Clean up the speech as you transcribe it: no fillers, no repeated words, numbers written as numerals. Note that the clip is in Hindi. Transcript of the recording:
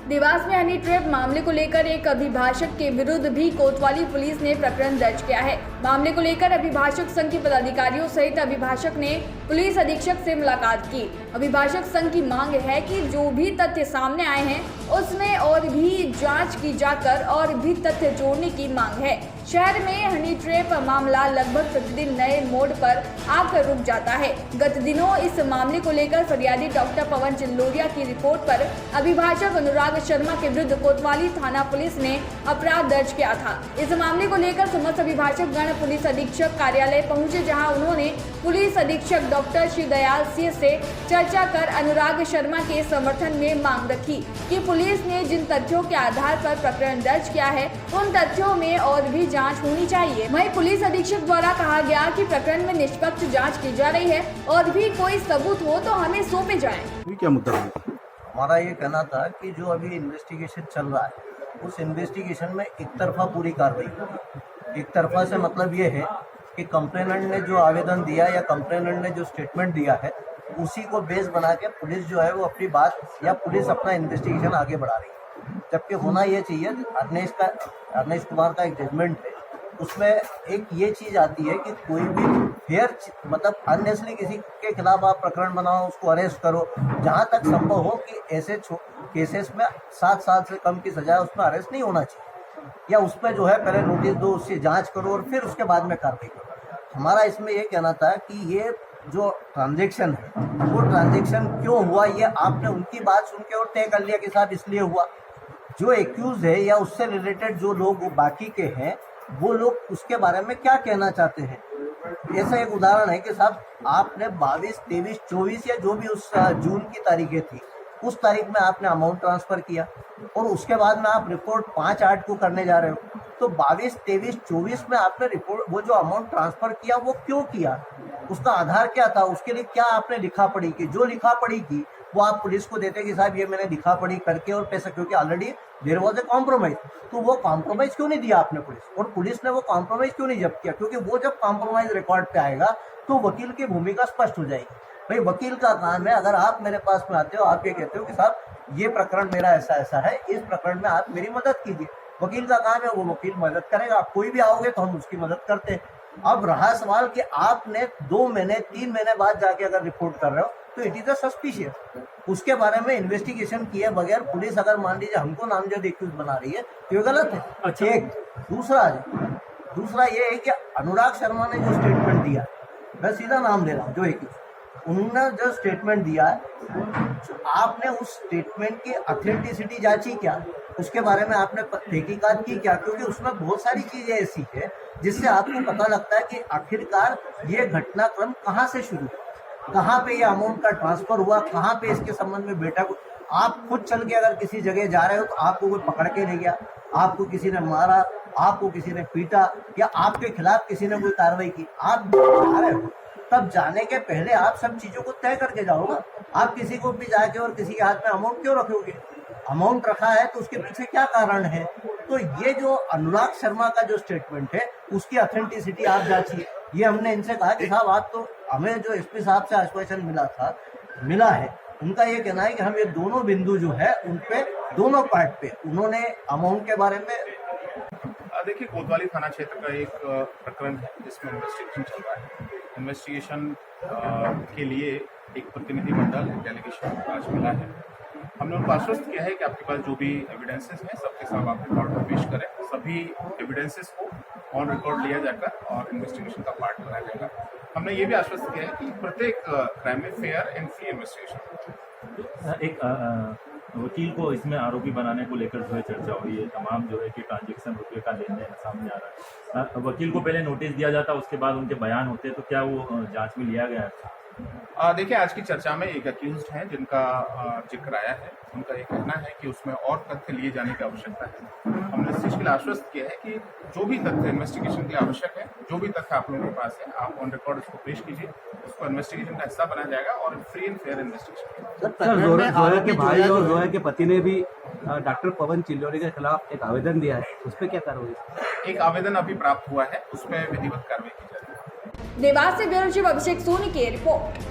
देवास में हनी ट्रैप मामले को लेकर एक अभिभाषक के विरुद्ध भी कोतवाली पुलिस ने प्रकरण दर्ज किया है। मामले को लेकर अभिभाषक संघ के पदाधिकारियों सहित अभिभाषक ने पुलिस अधीक्षक से मुलाकात की। अभिभाषक संघ की मांग है कि जो भी तथ्य सामने आए हैं उसमें और भी जांच की जाकर और भी तथ्य जोड़ने की मांग है। शहर में हनी ट्रैप मामला लगभग प्रतिदिन नए मोड़ पर आकर रुक जाता है। गत दिनों इस मामले को लेकर फरियादी डॉक्टर पवन चिल्लोरिया की रिपोर्ट पर अभिभाषक अनुराग शर्मा के विरुद्ध कोतवाली थाना पुलिस ने अपराध दर्ज किया था। इस मामले को लेकर समस्त अभिभाषक गण पुलिस अधीक्षक कार्यालय पहुंचे, जहां उन्होंने पुलिस अधीक्षक डॉक्टर शिवदयाल सिंह से चर्चा कर अनुराग शर्मा के समर्थन में मांग रखी कि पुलिस ने जिन तथ्यों के आधार पर प्रकरण दर्ज किया है उन तथ्यों में और भी जांच होनी चाहिए। वहीं पुलिस अधीक्षक द्वारा कहा गया कि प्रकरण में निष्पक्ष जांच की जा रही है और भी कोई सबूत हो तो हमें सौंपे जाएं। क्या मुद्दा है? हमारा ये कहना था कि जो अभी इन्वेस्टिगेशन चल रहा है उस इन्वेस्टिगेशन में एक तरफा पूरी कार्रवाई होगी। एक तरफा से मतलब ये है कि कंप्लेनेंट ने जो आवेदन दिया या कंप्लेनेंट ने जो स्टेटमेंट दिया है उसी को बेस बना के पुलिस जो है वो अपनी बात या पुलिस अपना इन्वेस्टिगेशन आगे बढ़ा रही है। जबकि होना ये चाहिए, अरनेश कुमार का एक जजमेंट है, उसमें एक ये चीज़ आती है कि कोई भी फेयर मतलब अननेसली किसी के खिलाफ आप प्रकरण बनाओ, उसको अरेस्ट करो, जहाँ तक संभव हो कि ऐसे केसेस में 7 साल से कम की सजा है उसमें अरेस्ट नहीं होना चाहिए, या उस पर जो है पहले नोटिस दो, उससे जांच करो और फिर उसके बाद में कार्रवाई करो। हमारा इसमें ये कहना था कि ये जो ट्रांजैक्शन है वो ट्रांजैक्शन क्यों हुआ, ये आपने उनकी बात सुन के और तय कर लिया कि साहब इसलिए हुआ। जो एक्यूज है या उससे रिलेटेड जो लोग बाकी के हैं वो लोग उसके बारे में क्या कहना चाहते हैं। ऐसा एक उदाहरण है कि साहब आपने 22, 23, 24 या जो भी उस जून की तारीखें थी उस तारीख में आपने अमाउंट ट्रांसफ़र किया और उसके बाद में आप रिपोर्ट 5/8 को करने जा रहे हो, तो 22, 23, 24 में आपने रिपोर्ट वो जो अमाउंट ट्रांसफ़र किया वो क्यों किया, उसका आधार क्या था, उसके लिए क्या आपने लिखा पढ़ी की। जो लिखा पढ़ी की वो आप पुलिस को देते कि साहब ये मैंने लिखा पढ़ी करके और पैसा, क्योंकि already there was a compromise, तो वो कॉम्प्रोमाइज क्यों नहीं दिया आपने पुलिस, और पुलिस ने वो कॉम्प्रोमाइज क्यों नहीं जब्त किया, क्योंकि वो जब कॉम्प्रोमाइज रिकॉर्ड पे आएगा तो वकील की भूमिका स्पष्ट हो जाएगी। भाई वकील का काम है, अगर आप मेरे पास में आते हो, आप ये कहते हो कि साहब ये प्रकरण मेरा ऐसा ऐसा है, इस प्रकरण में आप मेरी मदद कीजिए, वकील का काम है, वो वकील मदद करेगा। आप कोई भी आओगे तो हम उसकी मदद करते हैं। अब रहा सवाल कि आपने 2 महीने 3 महीने बाद जाके अगर रिपोर्ट कर रहे हो तो इट इज अ सस्पिशियस, उसके बारे में इन्वेस्टिगेशन किए बगैर पुलिस अगर मान लीजिए हमको नामजद एक्यूज बना रही है तो ये गलत है। अच्छा। एक दूसरा ये है कि अनुराग शर्मा ने जो स्टेटमेंट दिया, मैं सीधा नाम ले रहा हूँ, जो एक्यूज उन्होंने जो स्टेटमेंट दिया आपने उस स्टेटमेंट की ऑथेंटिसिटी जांची क्या, उसके बारे में आपने तहकीकात की क्या, क्योंकि उसमें बहुत सारी चीजें ऐसी है जिससे आपको पता लगता है कि आखिरकार ये घटनाक्रम कहाँ से शुरू, कहाँ पे ये अमाउंट का ट्रांसफर हुआ, कहाँ पे इसके संबंध में बेटा को आप खुद चल के अगर किसी जगह जा रहे हो तो आपको कोई पकड़ के ले गया, आपको किसी ने मारा, आपको किसी ने पीटा या आपके खिलाफ किसी ने कोई कार्रवाई की, आप जा रहे हो तब जाने के पहले आप सब चीजों को तय करके जाओगा। आप किसी को भी जाके और किसी के हाथ में अमाउंट क्यों रखोगे, अमाउंट रखा है तो उसके पीछे क्या कारण है। तो ये जो अनुराग शर्मा का जो स्टेटमेंट है उसकी ऑथेंटिसिटी आप जांचिए। ये हमने इनसे कहा कि साहब आप तो हमें जो एसपी साहब से आश्वासन मिला है, उनका ये कहना है कि हम ये दोनों बिंदु जो है उन पे दोनों पार्ट पे उन्होंने अमाउंट के बारे में। देखिए, कोतवाली थाना क्षेत्र का एक प्रकरण है जिसमें इन्वेस्टिगेशन चल रहा है। इन्वेस्टिगेशन के लिए एक प्रतिनिधि मंडल डेलीगेशन आज मिला है। हमने उनको आश्वस्त किया है कि आपके पास जो भी एविडेंसेस हैं सबके साथ आप रिकॉर्ड में पेश करें, सभी एविडेंसेस को ऑन रिकॉर्ड लिया जाकर और इन्वेस्टिगेशन का पार्ट बनाया जाएगा। हमने ये भी आश्वस्त किया है कि प्रत्येक क्राइम में फेयर एंड फ्री इन्वेस्टिगेशन। एक वकील को इसमें आरोपी बनाने को लेकर जो है चर्चा हो रही है, तमाम जो है कि ट्रांजैक्शन रुपये का लेन देन सामने आ रहा है। वकील को पहले नोटिस दिया जाता, उसके बाद उनके बयान होते, तो क्या वो जांच में लिया गया है? देखिए, आज की चर्चा में एक अक्यूज्ड है जिनका जिक्र आया है, उनका ये कहना है कि उसमें और तथ्य लिए जाने की आवश्यकता है। हमने इस चीज़ के लिए आश्वस्त किया है कि जो भी तथ्य इन्वेस्टिगेशन के लिए आवश्यक है, जो भी तथ्य आप लोगों के पास है, आप ऑन रिकॉर्ड उसको पेश कीजिए, उसको इन्वेस्टिगेशन का हिस्सा बनाया जाएगा और free and fair investigation. Sir, Zoya के भाई और जोया के पति ने भी डॉक्टर पवन चिल्लोरी के खिलाफ एक आवेदन दिया है, उस पर क्या कार्रवाई? एक आवेदन अभी प्राप्त हुआ है, उसमें विधिवत कार्रवाई की जाएगी। देवास से ब्यूरो चीफ अभिषेक सोनी की रिपोर्ट।